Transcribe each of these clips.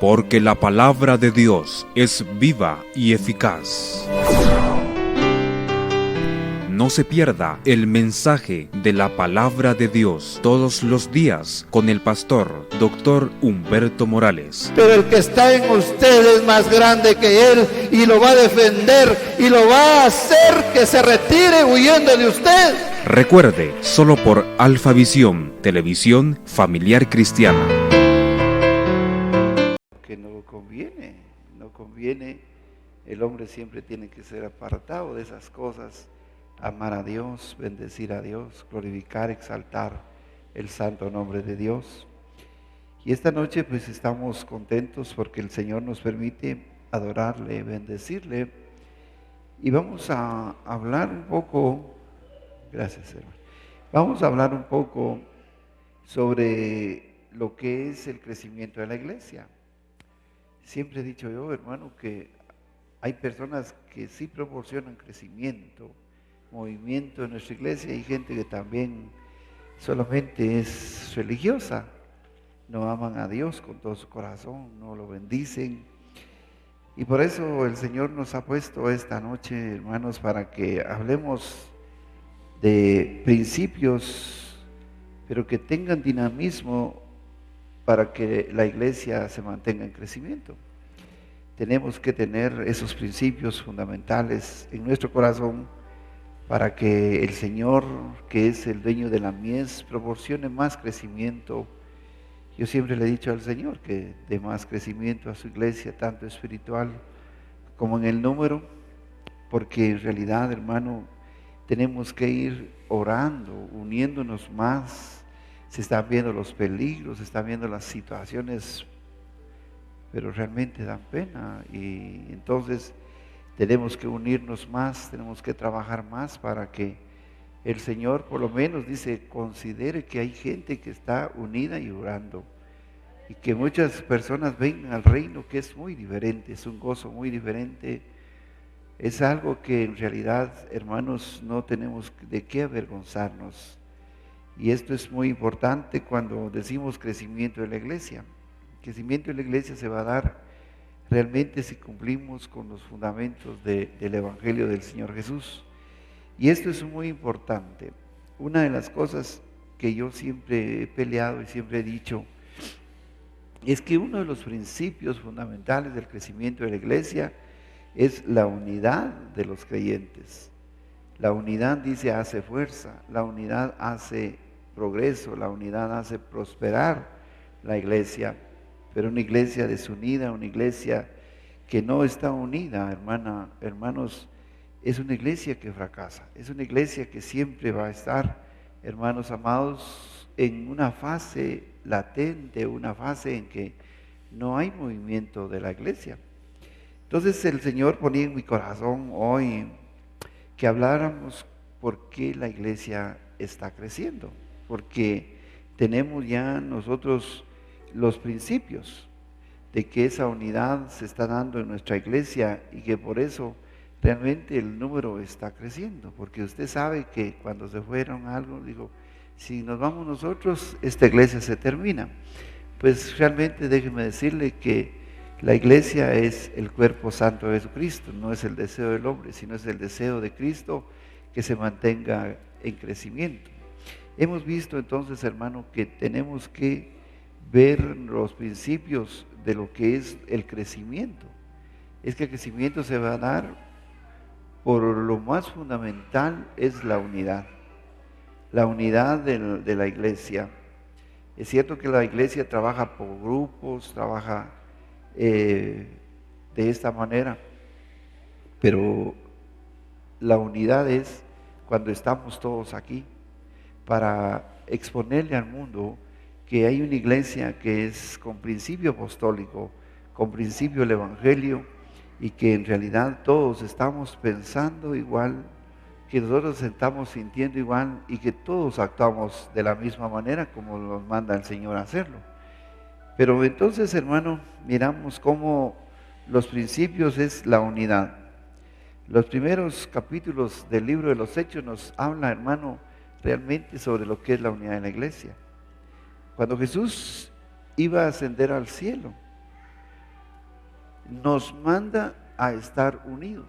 porque la palabra de Dios es viva y eficaz. No se pierda el mensaje de la palabra de Dios todos los días con el pastor Dr. Humberto Morales. Pero el que está en usted es más grande que él y lo va a defender y lo va a hacer que se retire huyendo de usted. Recuerde, solo por Alfa Visión, televisión familiar cristiana. Que no conviene, el hombre siempre tiene que ser apartado de esas cosas. Amar a Dios, bendecir a Dios, glorificar, exaltar el santo nombre de Dios. Y esta noche pues estamos contentos porque el Señor nos permite adorarle, bendecirle. Y vamos a hablar un poco, gracias hermano, vamos a hablar un poco sobre lo que es el crecimiento de la iglesia. Siempre he dicho yo, hermano, que hay personas que sí proporcionan crecimiento, movimiento en nuestra iglesia. Hay gente que también solamente es religiosa, no aman a Dios con todo su corazón, no lo bendicen. Y por eso el Señor nos ha puesto esta noche, hermanos, para que hablemos de principios, pero que tengan dinamismo para que la iglesia se mantenga en crecimiento. Tenemos que tener esos principios fundamentales en nuestro corazón para que el Señor, que es el dueño de la mies, proporcione más crecimiento. Yo siempre le he dicho al Señor que dé más crecimiento a su iglesia, tanto espiritual como en el número, porque en realidad, hermano, tenemos que ir orando, uniéndonos más. Se están viendo los peligros, se están viendo las situaciones, pero realmente dan pena. Y entonces tenemos que unirnos más, tenemos que trabajar más para que el Señor, por lo menos, dice, considere que hay gente que está unida y orando. Y que muchas personas vengan al reino, que es muy diferente, es un gozo muy diferente. Es algo que en realidad, hermanos, no tenemos de qué avergonzarnos. Y esto es muy importante cuando decimos crecimiento de la iglesia. El crecimiento de la iglesia se va a dar realmente si cumplimos con los fundamentos del Evangelio del Señor Jesús. Y esto es muy importante. Una de las cosas que yo siempre he peleado y siempre he dicho es que uno de los principios fundamentales del crecimiento de la iglesia es la unidad de los creyentes. La unidad, dice, hace fuerza, la unidad hace progreso, la unidad hace prosperar la iglesia. Pero una iglesia desunida, una iglesia que no está unida, hermanos, es una iglesia que fracasa. Es una iglesia que siempre va a estar, hermanos amados, en una fase latente, una fase en que no hay movimiento de la iglesia. Entonces el Señor ponía en mi corazón hoy que habláramos por qué la iglesia está creciendo. Porque tenemos ya nosotros los principios de que esa unidad se está dando en nuestra iglesia y que por eso realmente el número está creciendo, porque usted sabe que cuando se fueron algo, digo, si nos vamos nosotros, esta iglesia se termina. Pues realmente déjeme decirle que la iglesia es el cuerpo santo de Jesucristo, no es el deseo del hombre, sino es el deseo de Cristo que se mantenga en crecimiento. Hemos visto entonces, hermano, que tenemos que ver los principios de lo que es el crecimiento. Es que el crecimiento se va a dar por lo más fundamental, es la unidad de la iglesia. Es cierto que la iglesia trabaja por grupos, trabaja de esta manera, pero la unidad es cuando estamos todos aquí para exponerle al mundo que hay una iglesia que es con principio apostólico, con principio del Evangelio, y que en realidad todos estamos pensando igual, que nosotros estamos sintiendo igual y que todos actuamos de la misma manera como nos manda el Señor a hacerlo. Pero entonces, hermano, miramos cómo los principios es la unidad. Los primeros capítulos del libro de los Hechos nos habla, hermano, realmente sobre lo que es la unidad de la iglesia. Cuando Jesús iba a ascender al cielo, nos manda a estar unidos.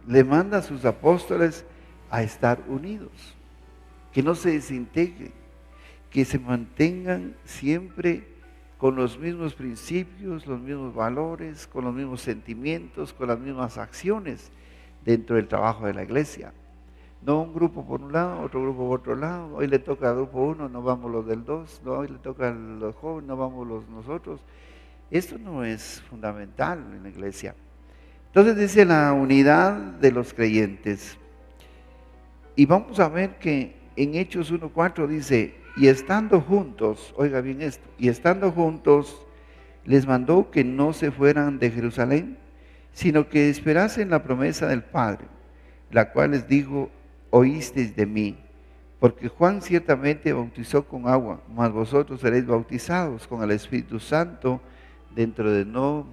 Le manda a sus apóstoles a estar unidos, que no se desintegren, que se mantengan siempre con los mismos principios, los mismos valores, con los mismos sentimientos, con las mismas acciones dentro del trabajo de la iglesia. No un grupo por un lado, otro grupo por otro lado. Hoy le toca al grupo 1, no vamos los del 2. No, hoy le toca a los jóvenes, no vamos nosotros. Esto no es fundamental en la iglesia. Entonces dice la unidad de los creyentes. Y vamos a ver que en Hechos 1:4 dice, y estando juntos, oiga bien esto, y estando juntos, les mandó que no se fueran de Jerusalén, sino que esperasen la promesa del Padre, la cual les dijo, oísteis de mí, porque Juan ciertamente bautizó con agua, mas vosotros seréis bautizados con el Espíritu Santo dentro de no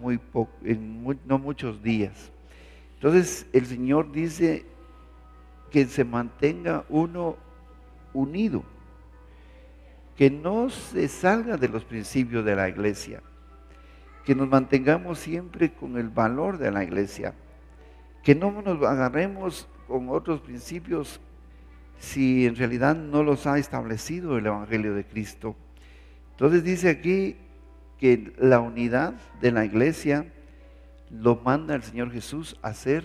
muchos días. Entonces el Señor dice que se mantenga uno unido, que no se salga de los principios de la iglesia, que nos mantengamos siempre con el valor de la iglesia, que no nos agarremos con otros principios si en realidad no los ha establecido el Evangelio de Cristo. Entonces dice aquí que la unidad de la iglesia lo manda el Señor Jesús a hacer,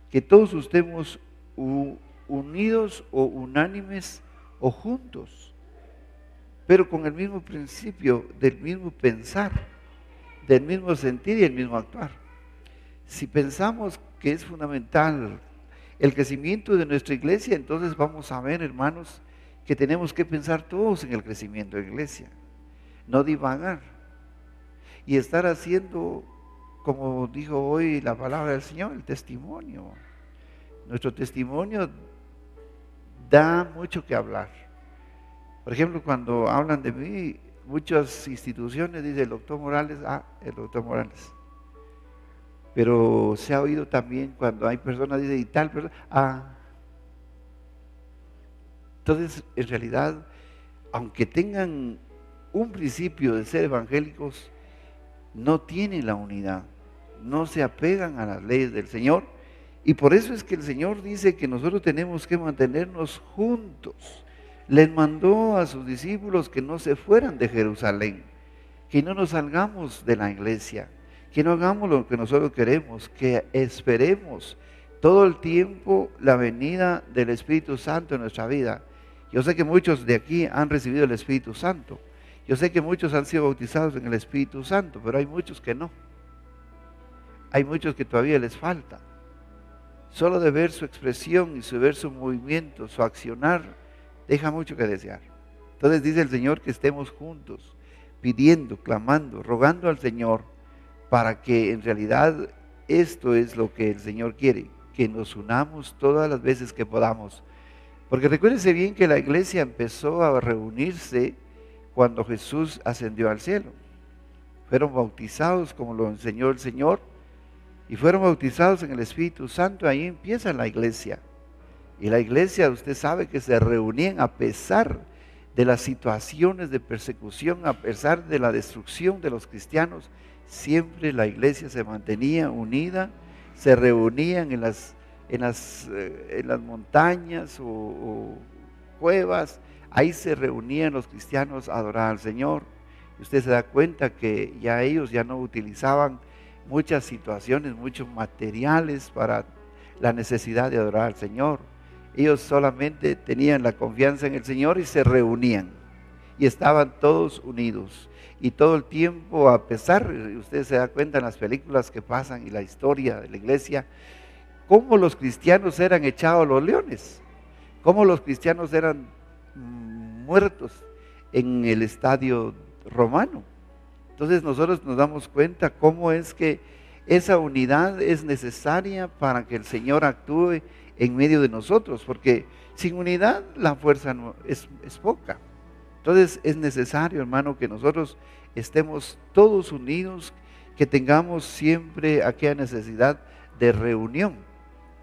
que todos estemos unidos o unánimes o juntos, pero con el mismo principio, del mismo pensar, del mismo sentir y el mismo actuar. Si pensamos que es fundamental el crecimiento de nuestra iglesia, entonces vamos a ver, hermanos, que tenemos que pensar todos en el crecimiento de la iglesia, no divagar y estar haciendo, como dijo hoy la palabra del Señor, el testimonio. Nuestro testimonio da mucho que hablar. Por ejemplo, cuando hablan de mí, muchas instituciones dicen el doctor Morales, el doctor Morales. Pero se ha oído también cuando hay personas que dicen, y tal persona, Entonces, en realidad, aunque tengan un principio de ser evangélicos, no tienen la unidad, no se apegan a las leyes del Señor. Y por eso es que el Señor dice que nosotros tenemos que mantenernos juntos. Les mandó a sus discípulos que no se fueran de Jerusalén, que no nos salgamos de la iglesia, que no hagamos lo que nosotros queremos, que esperemos todo el tiempo la venida del Espíritu Santo en nuestra vida. Yo sé que muchos de aquí han recibido el Espíritu Santo. Yo sé que muchos han sido bautizados en el Espíritu Santo, pero hay muchos que no. Hay muchos que todavía les falta. Solo de ver su expresión y ver su movimiento, su accionar, deja mucho que desear. Entonces dice el Señor que estemos juntos, pidiendo, clamando, rogando al Señor para que en realidad esto es lo que el Señor quiere, que nos unamos todas las veces que podamos. Porque recuérdense bien que la iglesia empezó a reunirse cuando Jesús ascendió al cielo. Fueron bautizados como lo enseñó el Señor y fueron bautizados en el Espíritu Santo. Ahí empieza la iglesia. Y la iglesia, usted sabe que se reunían a pesar de las situaciones de persecución, a pesar de la destrucción de los cristianos. Siempre la iglesia se mantenía unida, se reunían en las montañas o cuevas. Ahí se reunían los cristianos a adorar al Señor. Y usted se da cuenta que ya ellos ya no utilizaban muchas situaciones, muchos materiales para la necesidad de adorar al Señor. Ellos solamente tenían la confianza en el Señor y se reunían. Y estaban todos unidos. Y todo el tiempo, a pesar, usted se da cuenta en las películas que pasan y la historia de la iglesia, cómo los cristianos eran echados a los leones, cómo los cristianos eran muertos en el estadio romano. Entonces nosotros nos damos cuenta cómo es que esa unidad es necesaria para que el Señor actúe en medio de nosotros, porque sin unidad la fuerza es poca. Entonces es necesario, hermano, que nosotros estemos todos unidos, que tengamos siempre aquella necesidad de reunión,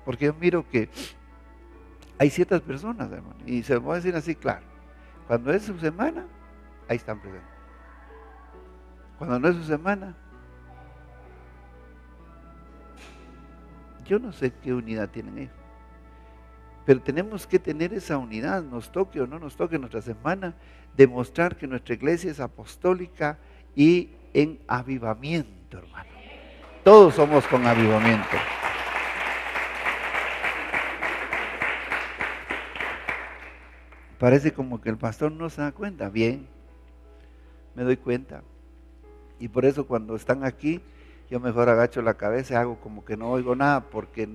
porque yo miro que hay ciertas personas, hermano, y se lo voy a decir así claro, cuando es su semana, ahí están presentes. Cuando no es su semana, Yo no sé qué unidad tienen ellos. Pero tenemos que tener esa unidad, nos toque o no nos toque nuestra semana, demostrar que nuestra iglesia es apostólica y en avivamiento, hermano. Todos somos con avivamiento. Parece como que el pastor no se da cuenta. Bien, me doy cuenta. Y por eso cuando están aquí, yo mejor agacho la cabeza y hago como que no oigo nada, porque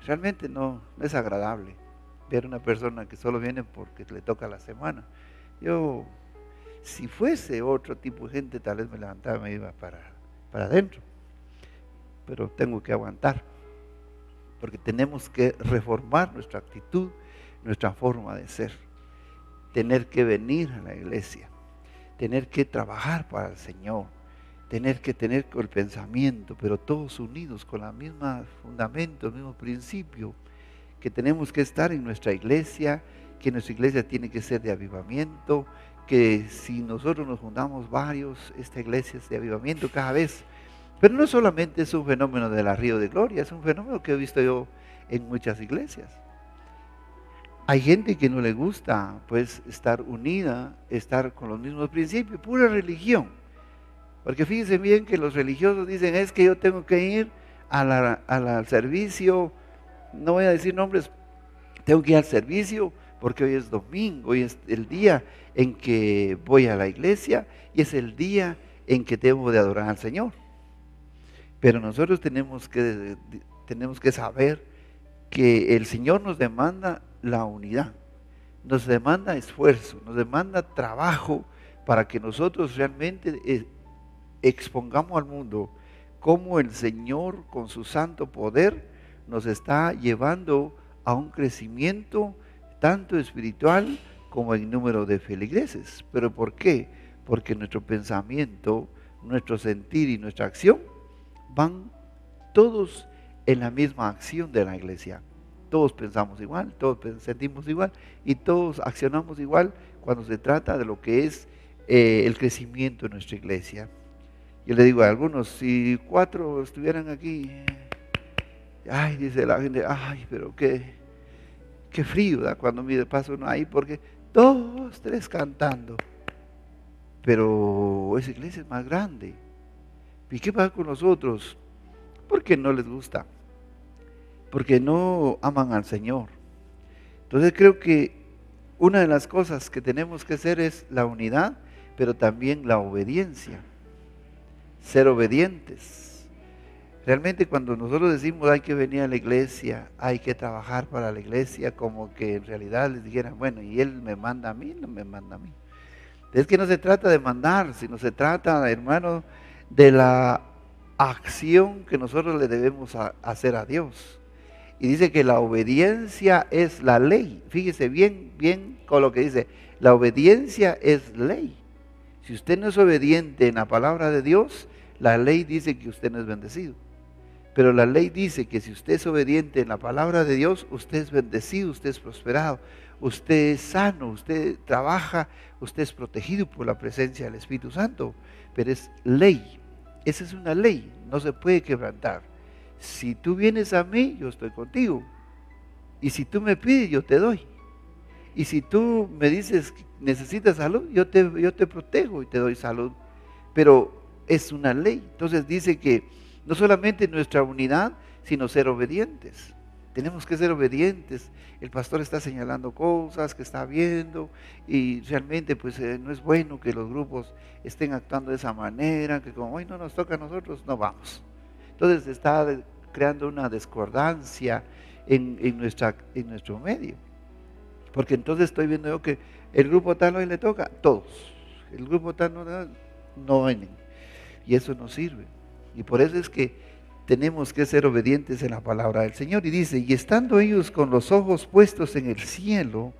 realmente no es agradable ver una persona que solo viene porque le toca la semana. Yo, si fuese otro tipo de gente, tal vez me levantaba y me iba para adentro. Pero tengo que aguantar, porque tenemos que reformar nuestra actitud, nuestra forma de ser. Tener que venir a la iglesia, tener que trabajar para el Señor, tener que tener el pensamiento, pero todos unidos con el mismo fundamento, el mismo principio, que tenemos que estar en nuestra iglesia, que nuestra iglesia tiene que ser de avivamiento, que si nosotros nos juntamos varios, esta iglesia es de avivamiento cada vez. Pero no solamente es un fenómeno de la Río de Gloria, es un fenómeno que he visto yo en muchas iglesias. Hay gente que no le gusta pues estar unida, estar con los mismos principios, pura religión. Porque fíjense bien que los religiosos dicen, es que yo tengo que ir al servicio, no voy a decir nombres, tengo que ir al servicio porque hoy es domingo, hoy es el día en que voy a la iglesia y es el día en que debo de adorar al Señor. Pero nosotros tenemos que saber que el Señor nos demanda la unidad, nos demanda esfuerzo, nos demanda trabajo para que nosotros realmente expongamos al mundo cómo el Señor con su santo poder nos está llevando a un crecimiento tanto espiritual como en número de feligreses. ¿Pero por qué? Porque nuestro pensamiento, nuestro sentir y nuestra acción van todos en la misma acción de la iglesia. Todos pensamos igual, todos sentimos igual y todos accionamos igual cuando se trata de lo que es el crecimiento de nuestra iglesia. Yo le digo a algunos, si 4 estuvieran aquí, ay, dice la gente, ay, pero qué frío, ¿verdad? Cuando me pasa uno ahí, porque 2, 3 cantando. Pero esa iglesia es más grande. ¿Y qué pasa con nosotros? Porque no les gusta, porque no aman al Señor. Entonces creo que una de las cosas que tenemos que hacer es la unidad, pero también la obediencia. Ser obedientes. Realmente cuando nosotros decimos hay que venir a la iglesia, hay que trabajar para la iglesia, como que en realidad les dijeran, bueno, y Él me manda a mí, no me manda a mí. Es que no se trata de mandar, sino se trata, hermano, de la acción que nosotros le debemos hacer a Dios. Y dice que la obediencia es la ley. Fíjese bien con lo que dice, la obediencia es ley. Si usted no es obediente en la palabra de Dios, la ley dice que usted no es bendecido. Pero la ley dice que si usted es obediente en la palabra de Dios, usted es bendecido, usted es prosperado, usted es sano, usted trabaja, usted es protegido por la presencia del Espíritu Santo. Pero es ley, esa es una ley, no se puede quebrantar. Si tú vienes a mí, yo estoy contigo. Y si tú me pides, yo te doy. Y si tú me dices que necesitas salud, yo te protejo y te doy salud. Pero es una ley. Entonces dice que no solamente nuestra unidad, sino ser obedientes. Tenemos que ser obedientes. El pastor está señalando cosas que está viendo y realmente pues no es bueno que los grupos estén actuando de esa manera, que como hoy no nos toca a nosotros, no vamos. Entonces está creando una discordancia en nuestro medio. Porque entonces estoy viendo yo que el grupo tal hoy le toca, todos. El grupo tal no vienen. Y eso no sirve. Y por eso es que tenemos que ser obedientes en la palabra del Señor. Y dice, y estando ellos con los ojos puestos en el cielo,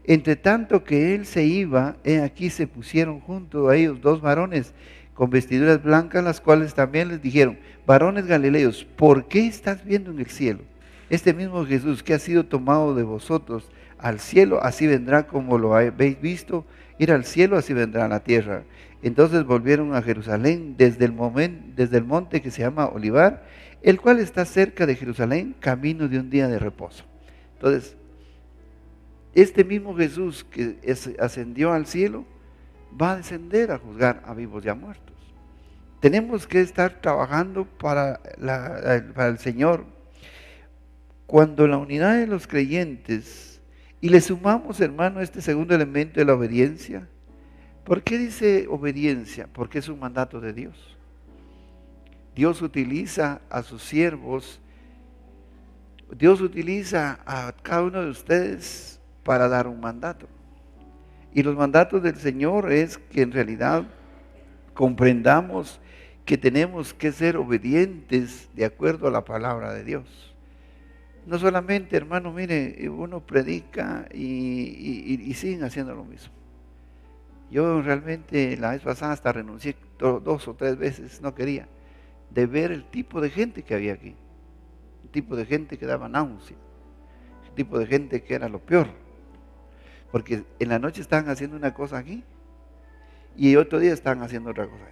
entre tanto que Él se iba, he aquí se pusieron junto a ellos 2 varones con vestiduras blancas, las cuales también les dijeron, varones galileos, ¿por qué estás viendo en el cielo? Este mismo Jesús que ha sido tomado de vosotros al cielo, así vendrá como lo habéis visto ir al cielo, así vendrá a la tierra. Entonces volvieron a Jerusalén desde el monte que se llama Olivar, el cual está cerca de Jerusalén, camino de un día de reposo. Entonces, este mismo Jesús que ascendió al cielo, va a descender a juzgar a vivos y a muertos. Tenemos que estar trabajando para el Señor. Cuando la unidad de los creyentes, y le sumamos, hermano, este segundo elemento de la obediencia. ¿Por qué dice obediencia? Porque es un mandato de Dios. Dios utiliza a sus siervos, Dios utiliza a cada uno de ustedes para dar un mandato. Y los mandatos del Señor es que en realidad comprendamos que tenemos que ser obedientes de acuerdo a la palabra de Dios. No solamente, hermano, mire, uno predica y siguen haciendo lo mismo. Yo realmente la vez pasada hasta renuncié 2 o 3 veces, no quería, de ver el tipo de gente que había aquí. El tipo de gente que daba náusea. El tipo de gente que era lo peor. Porque en la noche estaban haciendo una cosa aquí y otro día estaban haciendo otra cosa.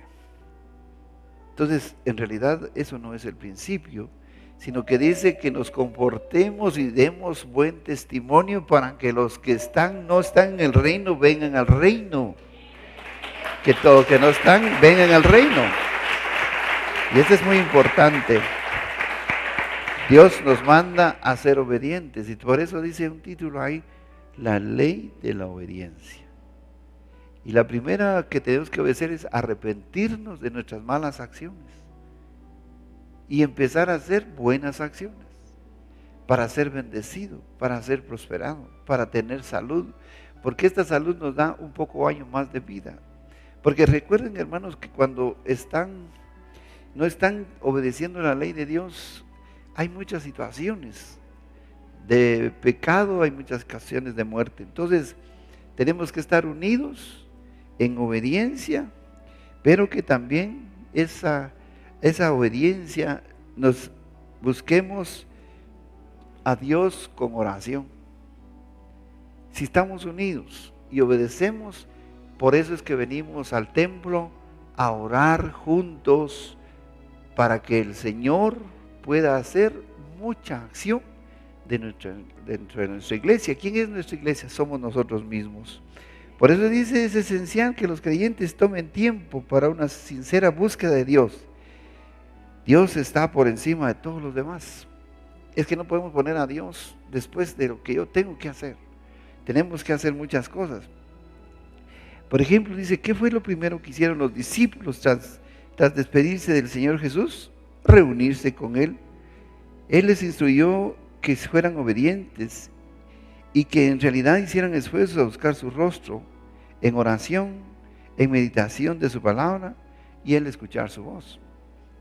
Entonces, en realidad eso no es el principio, sino que dice que nos comportemos y demos buen testimonio para que los que no están en el reino vengan al reino. Que todos los que no están vengan al reino. Y esto es muy importante. Dios nos manda a ser obedientes y por eso dice un título ahí, la ley de la obediencia. Y la primera que tenemos que obedecer es arrepentirnos de nuestras malas acciones y empezar a hacer buenas acciones para ser bendecido, para ser prosperado, para tener salud, porque esta salud nos da un poco año más de vida. Porque recuerden, hermanos, que cuando no están obedeciendo la ley de Dios, hay muchas situaciones de pecado, hay muchas ocasiones de muerte. Entonces, tenemos que estar unidos en obediencia, pero que también esa obediencia nos busquemos a Dios con oración. Si estamos unidos y obedecemos, por eso es que venimos al templo a orar juntos para que el Señor pueda hacer mucha acción dentro de nuestra iglesia. ¿Quién es nuestra iglesia? Somos nosotros mismos. Por eso dice, es esencial que los creyentes tomen tiempo para una sincera búsqueda de Dios. Dios está por encima de todos los demás. Es que no podemos poner a Dios después de lo que yo tengo que hacer. Tenemos que hacer muchas cosas. Por ejemplo, dice, ¿qué fue lo primero que hicieron los discípulos tras despedirse del Señor Jesús? Reunirse con Él. Él les instruyó que fueran obedientes y que en realidad hicieran esfuerzos a buscar su rostro en oración, en meditación de su palabra y en escuchar su voz.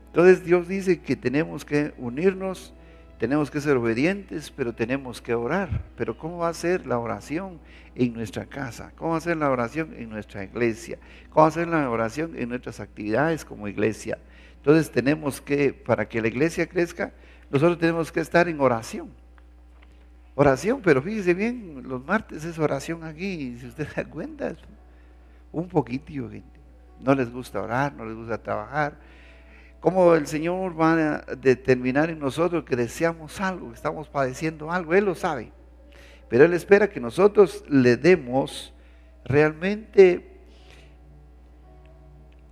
Entonces Dios dice que tenemos que unirnos, tenemos que ser obedientes, pero tenemos que orar. Pero ¿cómo va a ser la oración en nuestra casa? ¿Cómo va a ser la oración en nuestra iglesia? ¿Cómo va a ser la oración en nuestras actividades como iglesia? Entonces tenemos que, para que la iglesia crezca, nosotros tenemos que estar en oración. Oración, pero fíjese bien, los martes es oración aquí, si usted se da cuenta, un poquitito, gente. No les gusta orar, no les gusta trabajar. ¿Cómo el Señor va a determinar en nosotros que deseamos algo, que estamos padeciendo algo? Él lo sabe, pero Él espera que nosotros le demos realmente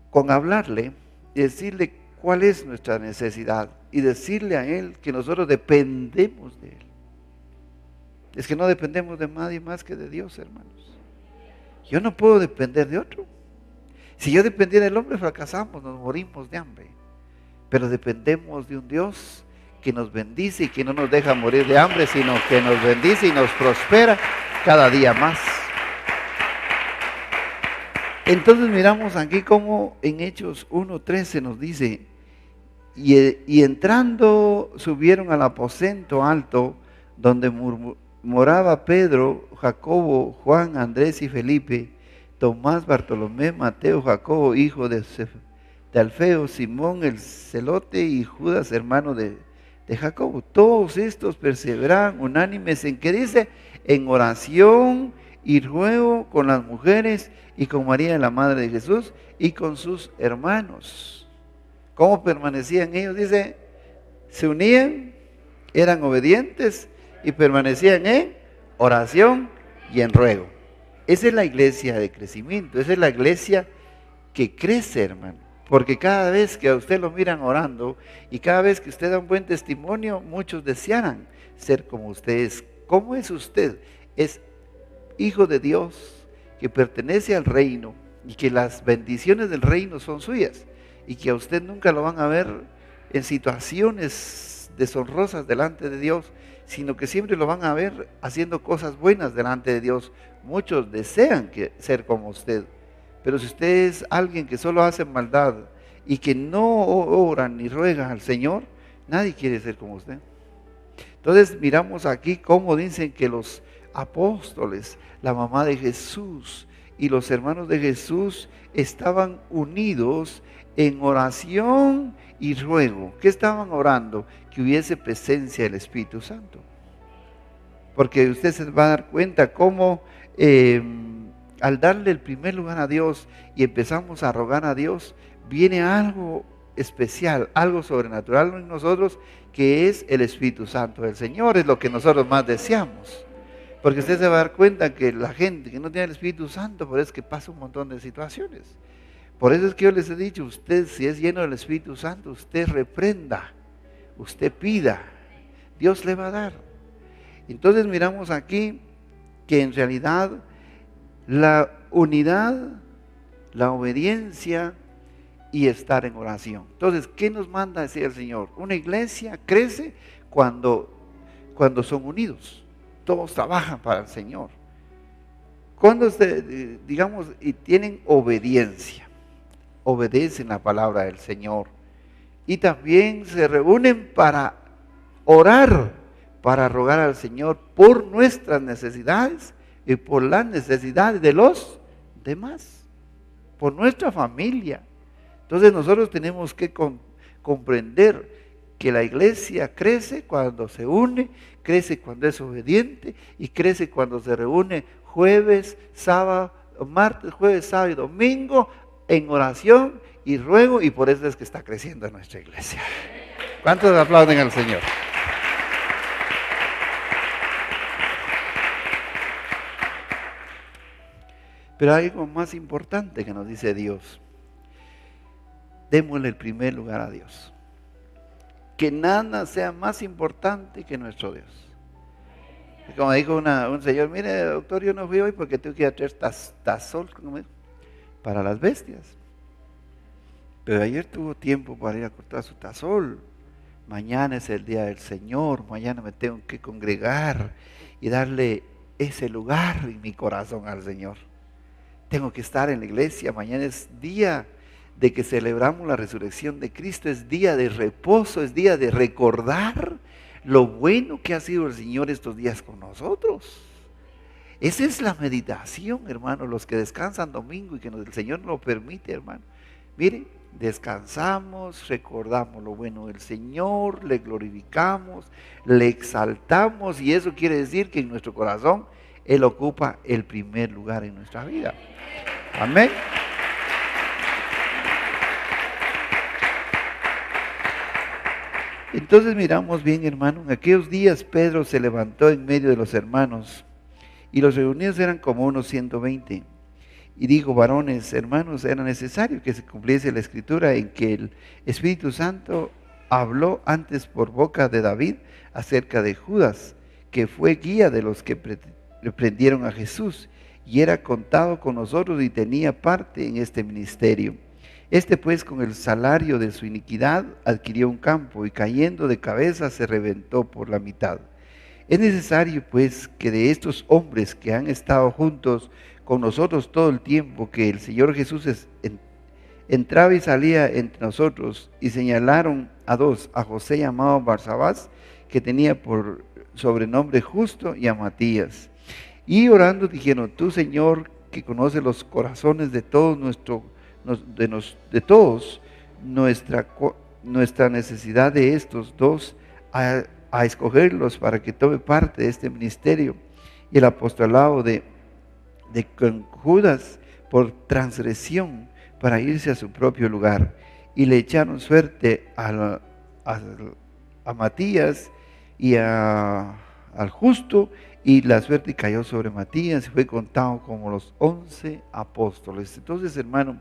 con hablarle y decirle cuál es nuestra necesidad y decirle a Él que nosotros dependemos de Él. Es que no dependemos de nadie más que de Dios, hermanos. Yo no puedo depender de otro. Si yo dependiera del hombre, fracasamos, nos morimos de hambre. Pero dependemos de un Dios que nos bendice y que no nos deja morir de hambre, sino que nos bendice y nos prospera cada día más. Entonces miramos aquí como en Hechos 1:13 nos dice, y entrando subieron al aposento alto donde moraba Pedro, Jacobo, Juan, Andrés y Felipe, Tomás, Bartolomé, Mateo, Jacobo, hijo de Alfeo, Simón el celote y Judas, hermano de Jacobo. Todos estos perseveraban unánimes en, ¿qué dice? En oración y ruego con las mujeres y con María, la madre de Jesús, y con sus hermanos. ¿Cómo permanecían ellos? Dice, Se unían, eran obedientes y permanecían en oración y en ruego. Esa es la iglesia de crecimiento, esa es la iglesia que crece, hermano. Porque cada vez que a usted lo miran orando y cada vez que usted da un buen testimonio, muchos desearan ser como usted es. ¿Cómo es usted? Es hijo de Dios que pertenece al reino y que las bendiciones del reino son suyas y que a usted nunca lo van a ver en situaciones deshonrosas delante de Dios, sino que siempre lo van a ver haciendo cosas buenas delante de Dios. Muchos desean ser como usted. Pero si usted es alguien que solo hace maldad y que no ora ni ruega al Señor, nadie quiere ser como usted. Entonces miramos aquí cómo dicen que los apóstoles, la mamá de Jesús y los hermanos de Jesús estaban unidos en oración y ruego. ¿Qué estaban orando? Que hubiese presencia del Espíritu Santo. Porque usted se va a dar cuenta cómo al darle el primer lugar a Dios y empezamos a rogar a Dios, viene algo especial, algo sobrenatural en nosotros, que es el Espíritu Santo del Señor, es lo que nosotros más deseamos. Porque usted se va a dar cuenta que la gente que no tiene el Espíritu Santo, por eso es que pasa un montón de situaciones. Por eso es que yo les he dicho, usted si es lleno del Espíritu Santo, usted reprenda, usted pida, Dios le va a dar. Entonces miramos aquí que en realidad la unidad, la obediencia y estar en oración. Entonces, ¿qué nos manda decir el Señor? Una iglesia crece cuando son unidos. Todos trabajan para el Señor. Cuando digamos, y tienen obediencia, obedecen la palabra del Señor. Y también se reúnen para orar, para rogar al Señor por nuestras necesidades y por las necesidades de los demás, por nuestra familia. Entonces nosotros tenemos que comprender que la iglesia crece cuando se une, crece cuando es obediente y crece cuando se reúne jueves, sábado, martes, jueves, sábado y domingo en oración y ruego, y por eso es que está creciendo nuestra iglesia. ¿Cuántos aplauden al Señor? Pero hay algo más importante que nos dice Dios. Démosle el primer lugar a Dios. Que nada sea más importante que nuestro Dios. Y como dijo un señor, mire doctor, yo no fui hoy porque tengo que ir a traer tazol para las bestias. Pero ayer tuvo tiempo para ir a cortar su tazol. Mañana es el día del Señor, mañana me tengo que congregar y darle ese lugar en mi corazón al Señor. Tengo que estar en la iglesia, mañana es día de que celebramos la resurrección de Cristo, es día de reposo, es día de recordar lo bueno que ha sido el Señor estos días con nosotros. Esa es la meditación, hermano, los que descansan domingo y que el Señor nos lo permite, hermano. Miren, descansamos, recordamos lo bueno del Señor, le glorificamos, le exaltamos, y eso quiere decir que en nuestro corazón Él ocupa el primer lugar en nuestra vida. Amén. Entonces miramos bien, hermano, en aquellos días Pedro se levantó en medio de los hermanos y los reunidos eran como unos 120. Y dijo, varones, hermanos, era necesario que se cumpliese la escritura en que el Espíritu Santo habló antes por boca de David acerca de Judas, que fue guía de los que prendieron a Jesús y era contado con nosotros y tenía parte en este ministerio. Este pues con el salario de su iniquidad adquirió un campo y cayendo de cabeza se reventó por la mitad. Es necesario pues que de estos hombres que han estado juntos con nosotros todo el tiempo que el Señor Jesús entraba y salía entre nosotros, y señalaron a dos, a José llamado Barsabás, que tenía por sobrenombre Justo, y a Matías. Y orando dijeron, tú Señor, que conoces los corazones de todos nuestra necesidad de estos dos, a escogerlos para que tome parte de este ministerio y el apostolado de Judas por transgresión para irse a su propio lugar, y le echaron suerte a Matías y al justo, y la suerte cayó sobre Matías y fue contado como los 11 apóstoles. Entonces, hermano,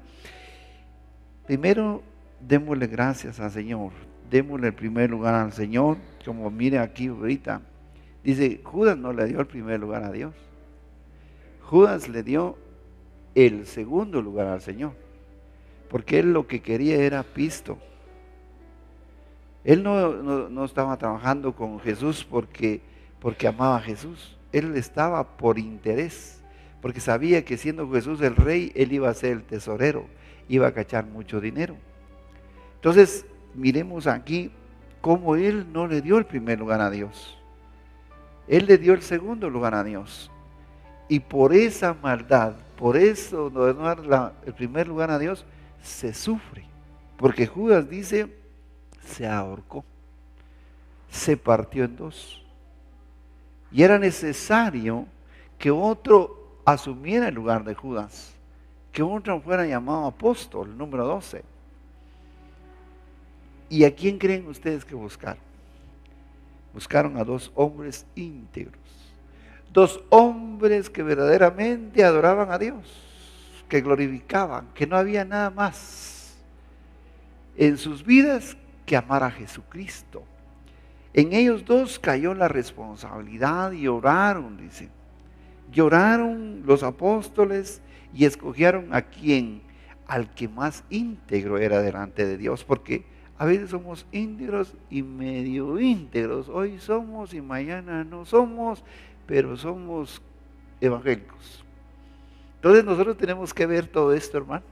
primero démosle gracias al Señor, démosle el primer lugar al Señor, como mire aquí ahorita, dice, Judas no le dio el primer lugar a Dios, Judas le dio el segundo lugar al Señor, porque él lo que quería era pisto. Él no estaba trabajando con Jesús porque amaba a Jesús. Él estaba por interés, porque sabía que siendo Jesús el rey, él iba a ser el tesorero, iba a cachar mucho dinero. Entonces, miremos aquí cómo él no le dio el primer lugar a Dios. Él le dio el segundo lugar a Dios. Y por esa maldad, por eso no dar el primer lugar a Dios, se sufre. Porque Judas dice, se ahorcó, se partió en dos. Y era necesario que otro asumiera el lugar de Judas, que otro fuera llamado apóstol, número 12. ¿Y a quién creen ustedes que buscaron? Buscaron a dos hombres íntegros, dos hombres que verdaderamente adoraban a Dios, que glorificaban, que no había nada más en sus vidas que amar a Jesucristo. En ellos dos cayó la responsabilidad y oraron, dice. Lloraron los apóstoles y escogieron a quien, al que más íntegro era delante de Dios, porque a veces somos íntegros y medio íntegros. Hoy somos y mañana no somos, pero somos evangélicos. Entonces nosotros tenemos que ver todo esto, hermano.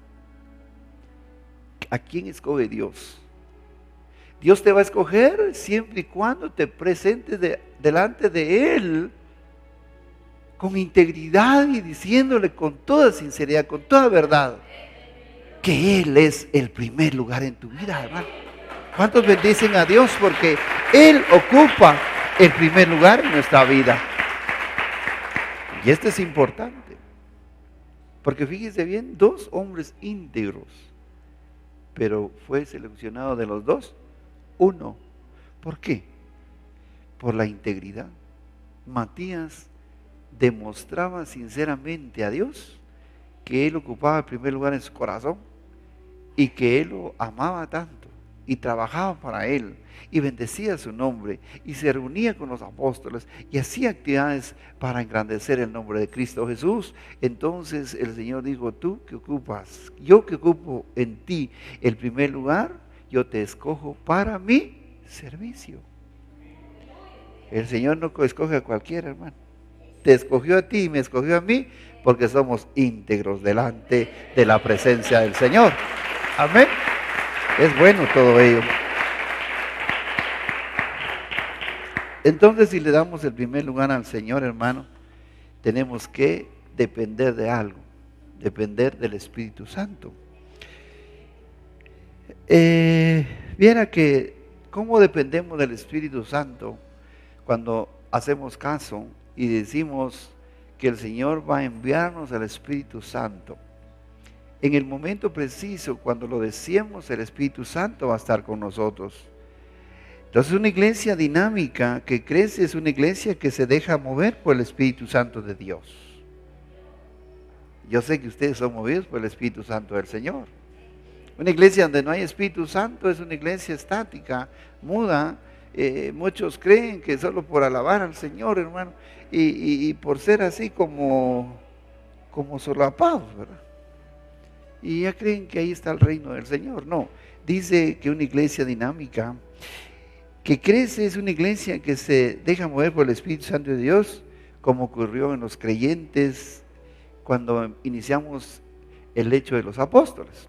¿A quién escoge Dios? Dios te va a escoger siempre y cuando te presentes delante de Él con integridad y diciéndole con toda sinceridad, con toda verdad, que Él es el primer lugar en tu vida, hermano. ¿Cuántos bendicen a Dios? Porque Él ocupa el primer lugar en nuestra vida. Y esto es importante, porque fíjense bien, dos hombres íntegros, pero fue seleccionado de los dos uno. ¿Por qué? Por la integridad. Matías demostraba sinceramente a Dios que él ocupaba el primer lugar en su corazón y que él lo amaba tanto y trabajaba para él y bendecía su nombre y se reunía con los apóstoles y hacía actividades para engrandecer el nombre de Cristo Jesús. Entonces el Señor dijo, tú que ocupas, yo que ocupo en ti el primer lugar, yo te escojo para mi servicio. El Señor no escoge a cualquiera, hermano. Te escogió a ti y me escogió a mí porque somos íntegros delante de la presencia del Señor. Amén. Es bueno todo ello. Entonces, si le damos el primer lugar al Señor, hermano, tenemos que depender de algo, depender del Espíritu Santo. Viera que cómo dependemos del Espíritu Santo cuando hacemos caso y decimos que el Señor va a enviarnos al Espíritu Santo. En el momento preciso, cuando lo decimos, el Espíritu Santo va a estar con nosotros. Entonces, una iglesia dinámica que crece es una iglesia que se deja mover por el Espíritu Santo de Dios. Yo sé que ustedes son movidos por el Espíritu Santo del Señor. Una iglesia donde no hay Espíritu Santo es una iglesia estática, muda. Muchos creen que solo por alabar al Señor, hermano, y por ser así como solapados, ¿verdad? Y ya creen que ahí está el reino del Señor. No, dice que una iglesia dinámica que crece es una iglesia que se deja mover por el Espíritu Santo de Dios, como ocurrió en los creyentes cuando iniciamos el hecho de los apóstoles.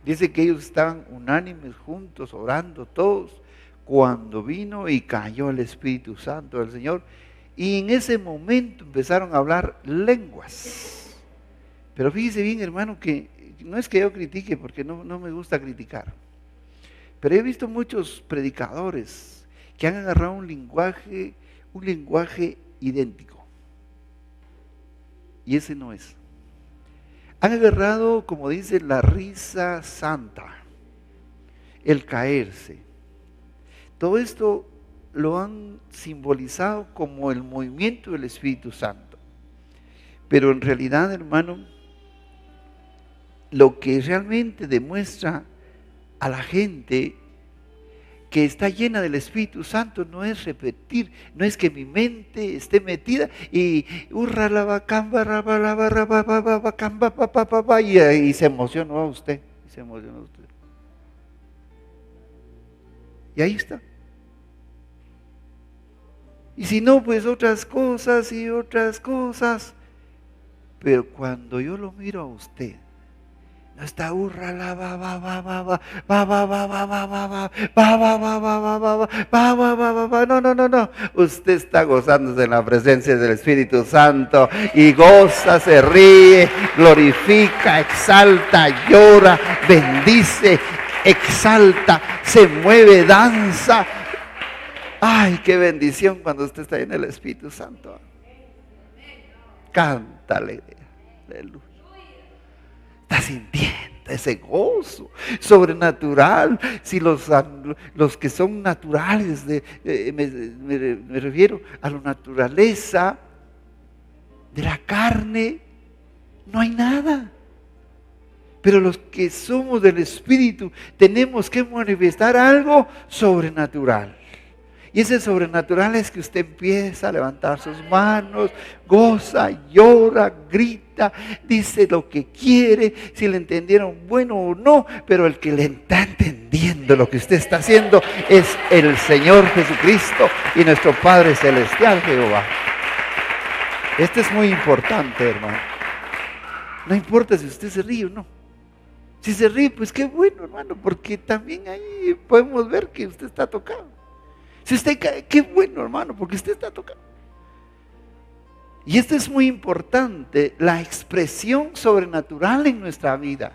Dice que ellos estaban unánimes juntos, orando todos, cuando vino y cayó el Espíritu Santo del Señor, y en ese momento empezaron a hablar lenguas. Pero fíjese bien, hermano, que no es que yo critique, porque no me gusta criticar, pero he visto muchos predicadores que han agarrado un lenguaje idéntico, y ese no es. Han agarrado, como dice, la risa santa, el caerse. Todo esto lo han simbolizado como el movimiento del Espíritu Santo. Pero en realidad, hermano, lo que realmente demuestra a la gente que está llena del Espíritu Santo no es repetir, no es que mi mente esté metida y y se emocionó a usted, y ahí está. Y si no, pues otras cosas y otras cosas. Pero cuando yo lo miro a usted, no está no. Usted está gozándose en la presencia del Espíritu Santo y goza, se ríe, glorifica, exalta, llora, bendice, exalta, se mueve, danza. Ay, qué bendición cuando usted está en el Espíritu Santo. Cántale, aleluya. Está sintiendo ese gozo sobrenatural. Si los que son naturales, me refiero a la naturaleza de la carne, no hay nada. Pero los que somos del Espíritu tenemos que manifestar algo sobrenatural. Y ese sobrenatural es que usted empieza a levantar sus manos, goza, llora, grita, dice lo que quiere, si le entendieron bueno o no, pero el que le está entendiendo lo que usted está haciendo es el Señor Jesucristo y nuestro Padre Celestial Jehová. Esto es muy importante, hermano. No importa si usted se ríe o no. Si se ríe, pues qué bueno, hermano, porque también ahí podemos ver que usted está tocado. Si usted cae, qué bueno, hermano, porque usted está tocando. Y esto es muy importante, la expresión sobrenatural en nuestra vida.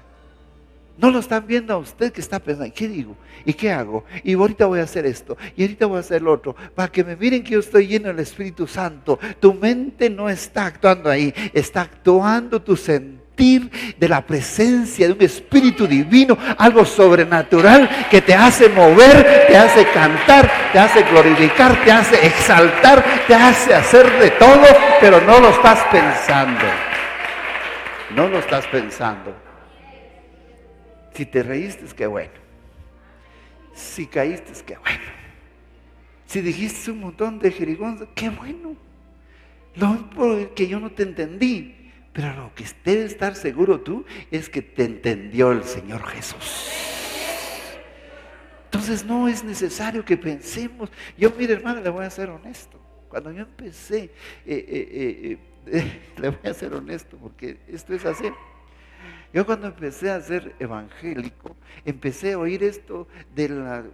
No lo están viendo a usted que está pensando, ¿qué digo? ¿Y qué hago? Y ahorita voy a hacer esto, y ahorita voy a hacer lo otro, para que me miren que yo estoy lleno del Espíritu Santo. Tu mente no está actuando ahí, está actuando tu sentir de la presencia de un Espíritu divino, algo sobrenatural que te hace mover, te hace cantar, te hace glorificar, te hace exaltar, te hace hacer de todo, pero no lo estás pensando. No lo estás pensando. Si te reíste, qué bueno. Si caíste, qué bueno. Si dijiste un montón de jerigonzas, qué bueno. Lo que yo no te entendí. Pero lo que debe estar seguro tú es que te entendió el Señor Jesús. Entonces no es necesario que pensemos. Yo, mire, hermano, le voy a ser honesto. Cuando yo empecé, le voy a ser honesto porque esto es así. Yo cuando empecé a ser evangélico, empecé a oír esto de la...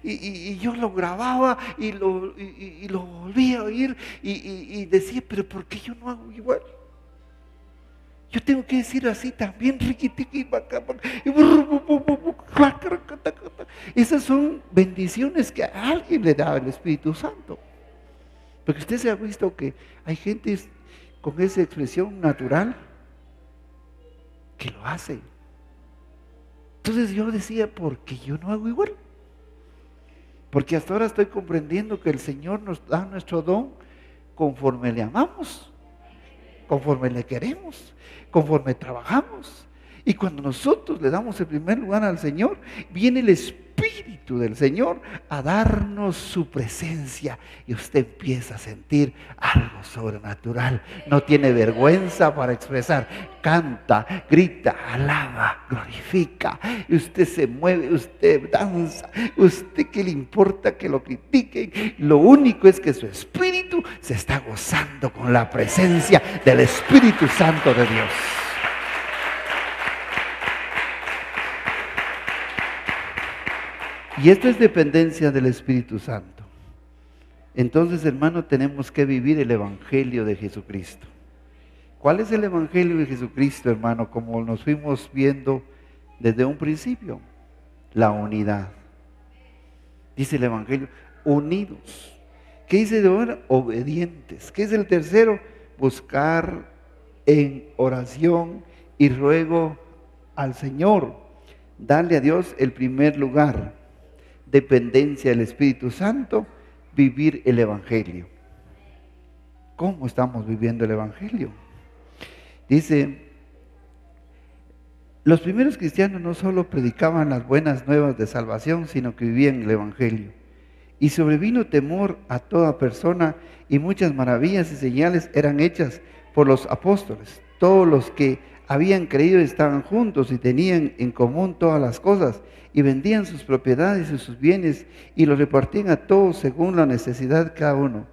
Y yo lo grababa y lo volvía a oír y decía, pero ¿por qué yo no hago igual? Yo tengo que decir así también. Esas son bendiciones que a alguien le da el Espíritu Santo. Porque usted se ha visto que hay gente con esa expresión natural que lo hace. Entonces yo decía, ¿por qué yo no hago igual? Porque hasta ahora estoy comprendiendo que el Señor nos da nuestro don conforme le amamos, conforme le queremos, conforme trabajamos. Y cuando nosotros le damos el primer lugar al Señor, viene el Espíritu del Señor a darnos su presencia y usted empieza a sentir algo sobrenatural. No tiene vergüenza para expresar, canta, grita, alaba, glorifica. Y usted se mueve, usted danza. ¿Usted qué le importa que lo critiquen? Lo único es que su espíritu se está gozando con la presencia del Espíritu Santo de Dios. Y esto es dependencia del Espíritu Santo. Entonces, hermano, tenemos que vivir el Evangelio de Jesucristo. ¿Cuál es el Evangelio de Jesucristo, hermano? Como nos fuimos viendo desde un principio, la unidad. Dice el Evangelio, unidos. ¿Qué dice de ahora? Obedientes. ¿Qué es el tercero? Buscar en oración y ruego al Señor darle a Dios el primer lugar, dependencia del Espíritu Santo, vivir el Evangelio. ¿Cómo estamos viviendo el Evangelio? Dice, los primeros cristianos no solo predicaban las buenas nuevas de salvación, sino que vivían el Evangelio. Y sobrevino temor a toda persona, y muchas maravillas y señales eran hechas por los apóstoles. Todos los que habían creído estaban juntos y tenían en común todas las cosas, y vendían sus propiedades y sus bienes, y los repartían a todos según la necesidad de cada uno.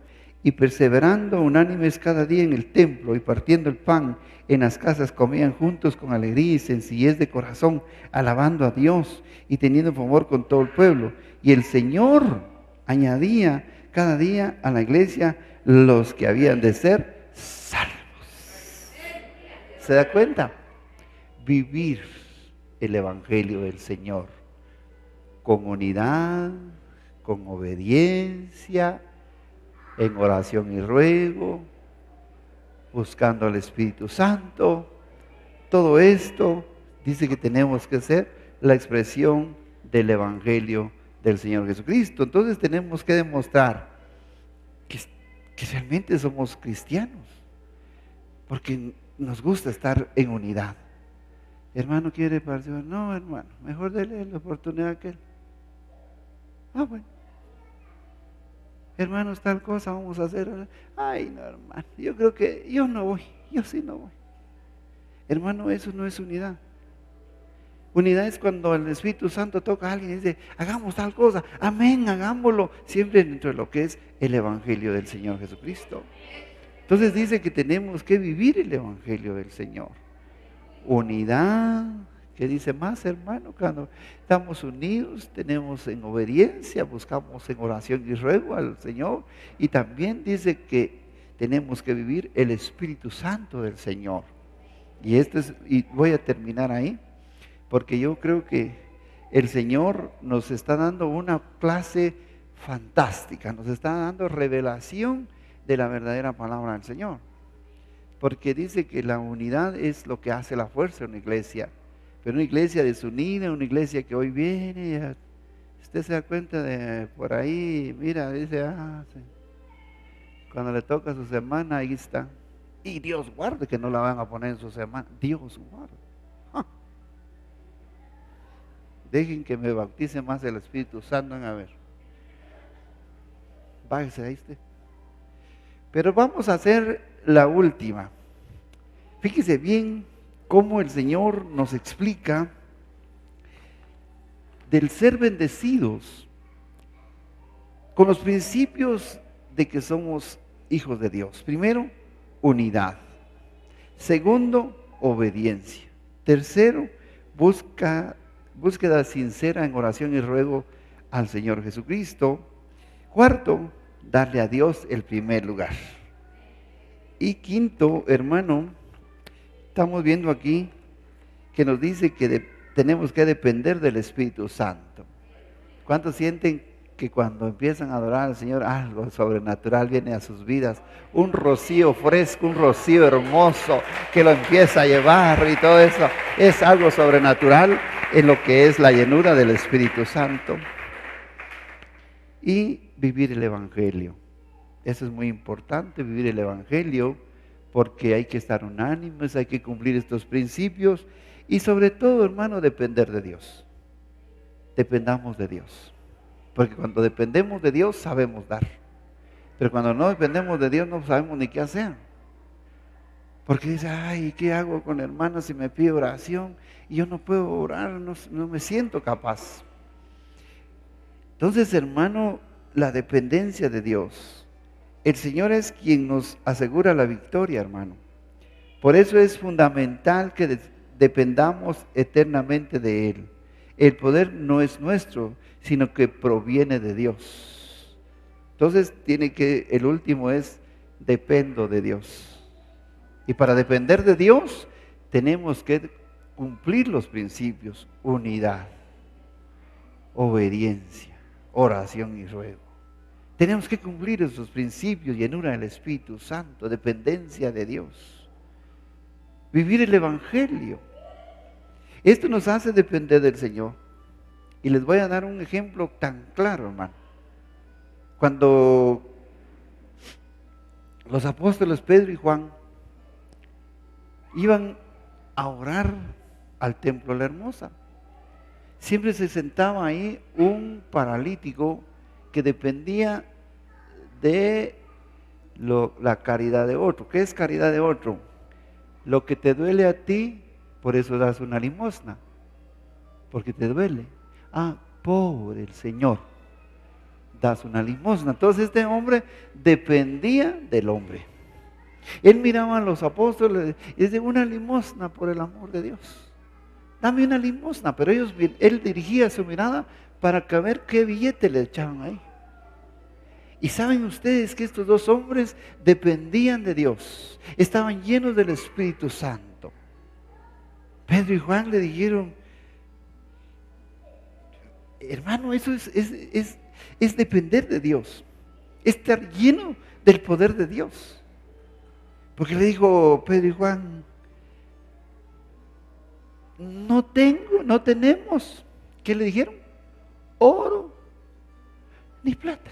Y perseverando unánimes cada día en el templo y partiendo el pan en las casas, comían juntos con alegría y sencillez de corazón, alabando a Dios y teniendo favor con todo el pueblo. Y el Señor añadía cada día a la iglesia los que habían de ser salvos. ¿Se da cuenta? Vivir el Evangelio del Señor con unidad, con obediencia, en oración y ruego, buscando al Espíritu Santo. Todo esto dice que tenemos que ser la expresión del Evangelio del Señor Jesucristo. Entonces tenemos que demostrar que realmente somos cristianos, porque nos gusta estar en unidad. Hermano, ¿quiere participar? No, hermano, mejor déle la oportunidad a aquel. Bueno. Hermanos, tal cosa vamos a hacer. Ay, no, hermano, yo creo que yo no voy, yo sí no voy. Hermano, eso no es unidad. Unidad es cuando el Espíritu Santo toca a alguien y dice, hagamos tal cosa, amén, hagámoslo, siempre dentro de lo que es el Evangelio del Señor Jesucristo. Entonces dice que tenemos que vivir el Evangelio del Señor. Unidad, ¿qué dice más, hermano? Cuando estamos unidos, tenemos en obediencia, buscamos en oración y ruego al Señor. Y también dice que tenemos que vivir el Espíritu Santo del Señor. Y voy a terminar ahí, porque yo creo que el Señor nos está dando una clase fantástica, nos está dando revelación de la verdadera palabra del Señor. Porque dice que la unidad es lo que hace la fuerza en una iglesia. Pero una iglesia desunida, una iglesia que hoy viene, usted se da cuenta de por ahí, mira, dice, sí. Cuando le toca su semana, ahí está. Y Dios guarde que no la van a poner en su semana. Dios guarde. Dejen que me bautice más el Espíritu Santo, a ver. Bájese ahí usted. Pero vamos a hacer la última. Fíjese bien cómo el Señor nos explica del ser bendecidos con los principios de que somos hijos de Dios. Primero, unidad. Segundo, obediencia. Tercero, búsqueda sincera en oración y ruego al Señor Jesucristo. Cuarto, darle a Dios el primer lugar. Y quinto, hermano, estamos viendo aquí que nos dice que tenemos que depender del Espíritu Santo. ¿Cuántos sienten que cuando empiezan a adorar al Señor, algo sobrenatural viene a sus vidas? Un rocío fresco, un rocío hermoso que lo empieza a llevar y todo eso. Es algo sobrenatural en lo que es la llenura del Espíritu Santo. Y vivir el Evangelio. Eso es muy importante, vivir el Evangelio, porque hay que estar unánimes, hay que cumplir estos principios y sobre todo, hermano, depender de Dios. Dependamos de Dios. Porque cuando dependemos de Dios sabemos dar. Pero cuando no dependemos de Dios no sabemos ni qué hacer. Porque dice, ay, ¿qué hago con hermanos si me pide oración? Y yo no puedo orar, no me siento capaz. Entonces, hermano, la dependencia de Dios. El Señor es quien nos asegura la victoria, hermano. Por eso es fundamental que dependamos eternamente de Él. El poder no es nuestro, sino que proviene de Dios. Entonces el último es, dependo de Dios. Y para depender de Dios, tenemos que cumplir los principios: unidad, obediencia, oración y ruego. Tenemos que cumplir esos principios: llenura del Espíritu Santo, dependencia de Dios, vivir el Evangelio. Esto nos hace depender del Señor. Y les voy a dar un ejemplo tan claro, hermano. Cuando los apóstoles Pedro y Juan iban a orar al templo de la Hermosa, siempre se sentaba ahí un paralítico que dependía de la caridad de otro. ¿Qué es caridad de otro? Lo que te duele a ti, por eso das una limosna, porque te duele. Pobre el Señor, das una limosna. Entonces este hombre dependía del hombre. Él miraba a los apóstoles y decía, una limosna por el amor de Dios. Dame una limosna, pero él dirigía su mirada para ver qué billete le echaban ahí. Y saben ustedes que estos dos hombres dependían de Dios, estaban llenos del Espíritu Santo. Pedro y Juan le dijeron, hermano, eso es depender de Dios, estar lleno del poder de Dios. Porque le dijo Pedro y Juan, no tenemos, ¿qué le dijeron? Oro ni plata.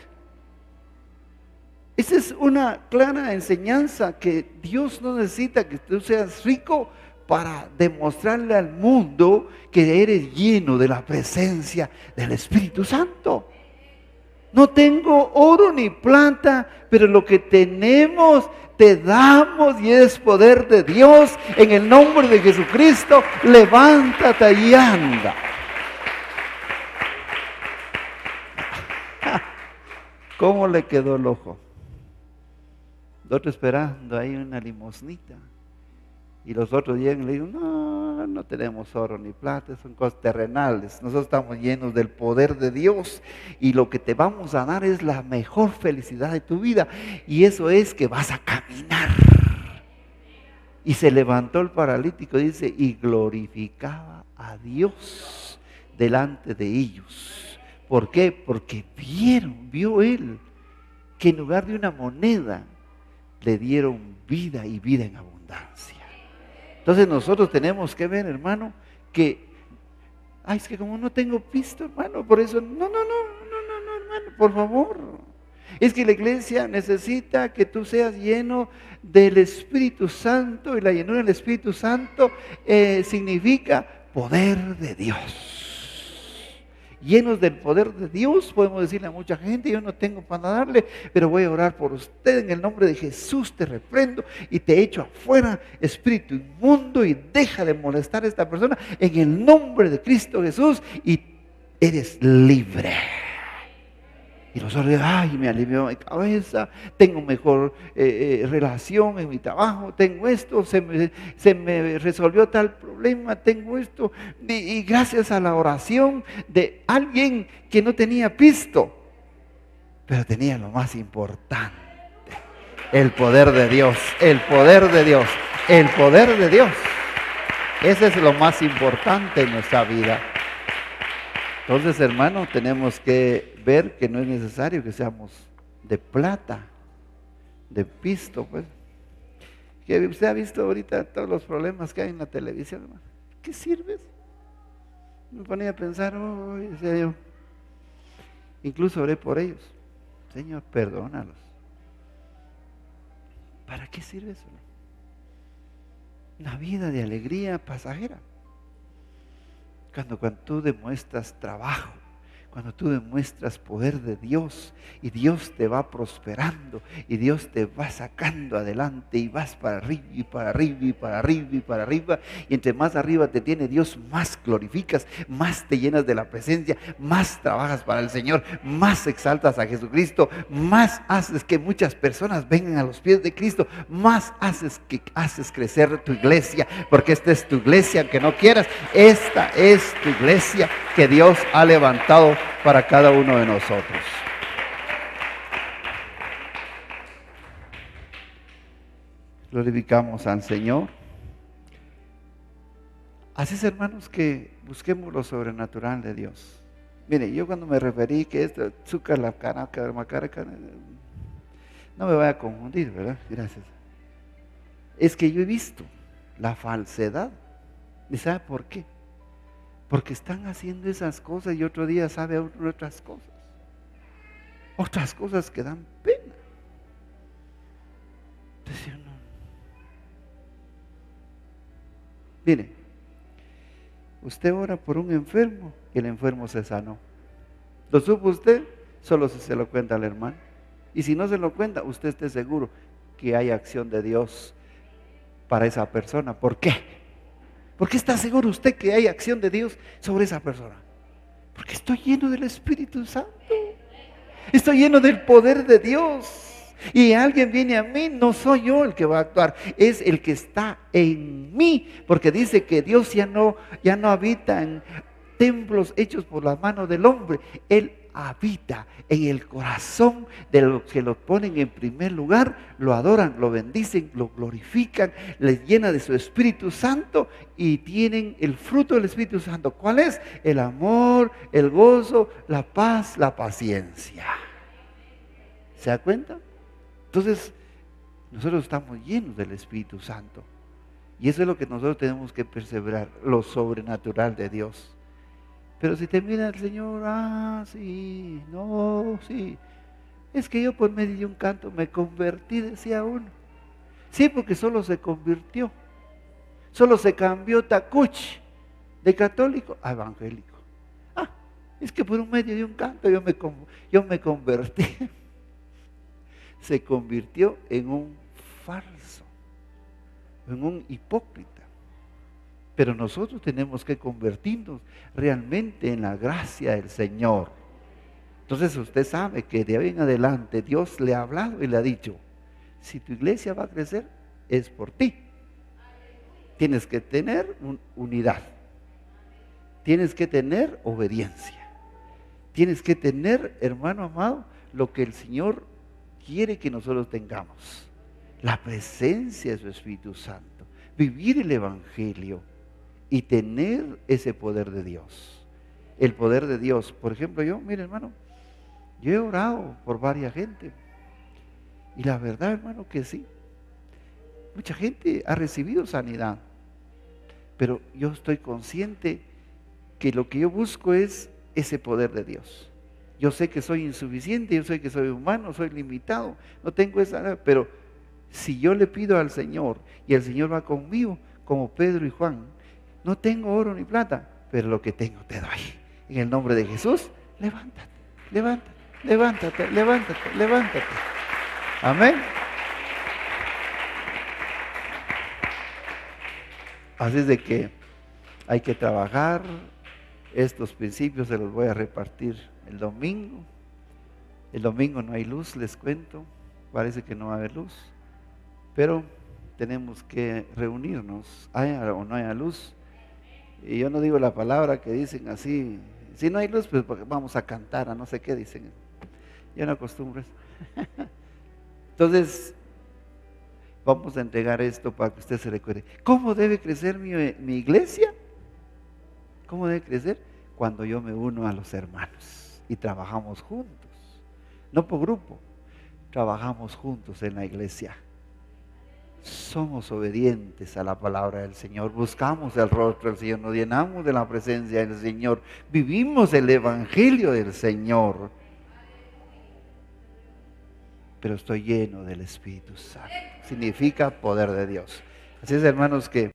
Esa es una clara enseñanza que Dios no necesita que tú seas rico para demostrarle al mundo que eres lleno de la presencia del Espíritu Santo. No tengo oro ni plata, pero lo que tenemos te damos y es poder de Dios. En el nombre de Jesucristo, levántate y anda. ¿Cómo le quedó el ojo? Otro esperando ahí una limosnita. Y los otros llegan y le dicen, no tenemos oro ni plata, son cosas terrenales. Nosotros estamos llenos del poder de Dios y lo que te vamos a dar es la mejor felicidad de tu vida. Y eso es que vas a caminar. Y se levantó el paralítico, dice, y glorificaba a Dios delante de ellos. ¿Por qué? Porque vio él que en lugar de una moneda le dieron vida y vida en abundancia. Entonces nosotros tenemos que ver, hermano, que, es que como no tengo pisto, hermano, por eso, no, hermano, por favor. Es que la iglesia necesita que tú seas lleno del Espíritu Santo, y la llenura del Espíritu Santo significa poder de Dios. Llenos del poder de Dios, podemos decirle a mucha gente, yo no tengo para darle, pero voy a orar por usted, en el nombre de Jesús te reprendo y te echo afuera, espíritu inmundo, y deja de molestar a esta persona, en el nombre de Cristo Jesús, y eres libre. Y nosotros, me alivió mi cabeza, tengo mejor relación en mi trabajo, tengo esto, se me resolvió tal problema, tengo esto. Y gracias a la oración de alguien que no tenía pisto, pero tenía lo más importante, el poder de Dios, el poder de Dios, el poder de Dios. Ese es lo más importante en nuestra vida. Entonces, hermano, tenemos que ver que no es necesario que seamos de plata, de pisto, pues. Que usted ha visto ahorita todos los problemas que hay en la televisión, hermano. ¿Qué sirves? Me ponía a pensar, decía yo, incluso oré por ellos. Señor, perdónalos. ¿Para qué sirve eso? Una vida de alegría pasajera. Cuando tú demuestras trabajo, cuando tú demuestras poder de Dios, y Dios te va prosperando, y Dios te va sacando adelante, y vas para arriba, y para arriba, y para arriba, y para arriba, y entre más arriba te tiene Dios, más glorificas, más te llenas de la presencia, más trabajas para el Señor, más exaltas a Jesucristo, más haces que muchas personas vengan a los pies de Cristo, más haces crecer tu iglesia, porque esta es tu iglesia, aunque no quieras, esta es tu iglesia que Dios ha levantado para cada uno de nosotros. Glorificamos al Señor. Así es, hermanos, que busquemos lo sobrenatural de Dios. Mire, yo cuando me referí que esto, azúcar, la caraca, no me vaya a confundir, ¿verdad? Gracias. Es que yo he visto la falsedad. ¿Y sabe por qué? Porque están haciendo esas cosas y otro día sabe a uno otras cosas. Otras cosas que dan pena. Entonces uno, mire, usted ora por un enfermo y el enfermo se sanó. ¿Lo supo usted? Solo si se lo cuenta al hermano. Y si no se lo cuenta, usted esté seguro que hay acción de Dios para esa persona. ¿Por qué? ¿Por qué está seguro usted que hay acción de Dios sobre esa persona? Porque estoy lleno del Espíritu Santo. Estoy lleno del poder de Dios. Y alguien viene a mí, no soy yo el que va a actuar, es el que está en mí. Porque dice que Dios ya no habita en templos hechos por las manos del hombre. Él habita en el corazón de los que lo ponen en primer lugar, lo adoran, lo bendicen, lo glorifican, les llena de su Espíritu Santo y tienen el fruto del Espíritu Santo. ¿Cuál es? El amor, el gozo, la paz, la paciencia. ¿Se da cuenta? Entonces, nosotros estamos llenos del Espíritu Santo y eso es lo que nosotros tenemos que perseverar, lo sobrenatural de Dios. Pero si te mira el Señor, sí, no, sí. Es que yo por medio de un canto me convertí, decía uno. Sí, porque solo se convirtió. Solo se cambió tacuch de católico a evangélico. Es que por un medio de un canto yo me convertí. Se convirtió en un falso, en un hipócrita. Pero nosotros tenemos que convertirnos realmente en la gracia del Señor. Entonces usted sabe que de ahí en adelante Dios le ha hablado y le ha dicho, si tu iglesia va a crecer, es por ti. Tienes que tener unidad. Tienes que tener obediencia. Tienes que tener, hermano amado, lo que el Señor quiere que nosotros tengamos. La presencia de su Espíritu Santo. Vivir el Evangelio. Y tener ese poder de Dios. El poder de Dios. Por ejemplo, mire hermano, yo he orado por varias gente. Y la verdad, hermano, que sí. Mucha gente ha recibido sanidad. Pero yo estoy consciente que lo que yo busco es ese poder de Dios. Yo sé que soy insuficiente, yo sé que soy humano, soy limitado. No tengo esa, pero si yo le pido al Señor y el Señor va conmigo, como Pedro y Juan, no tengo oro ni plata, pero lo que tengo te doy. En el nombre de Jesús, levántate, levántate, levántate, levántate, levántate. Amén. Así es de que hay que trabajar. Estos principios se los voy a repartir el domingo. El domingo no hay luz, les cuento. Parece que no va a haber luz. Pero tenemos que reunirnos, haya o no haya luz. Y yo no digo la palabra que dicen así, si no hay luz, pues vamos a cantar, a no sé qué dicen. Yo no acostumbro eso. Entonces, vamos a entregar esto para que usted se recuerde. ¿Cómo debe crecer mi iglesia? ¿Cómo debe crecer? Cuando yo me uno a los hermanos y trabajamos juntos, no por grupo, trabajamos juntos en la iglesia. Somos obedientes a la palabra del Señor, buscamos el rostro del Señor, nos llenamos de la presencia del Señor, vivimos el Evangelio del Señor. Pero estoy lleno del Espíritu Santo, significa poder de Dios. Así es, hermanos, que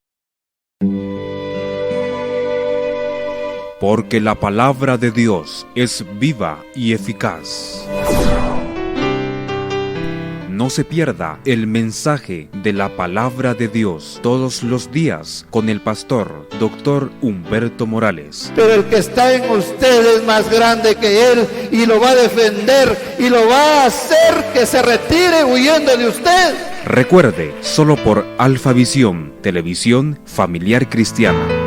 porque la palabra de Dios es viva y eficaz. No se pierda el mensaje de la palabra de Dios todos los días con el pastor Dr. Humberto Morales. Pero el que está en usted es más grande que él y lo va a defender y lo va a hacer que se retire huyendo de usted. Recuerde, solo por Alfa Visión, televisión familiar cristiana.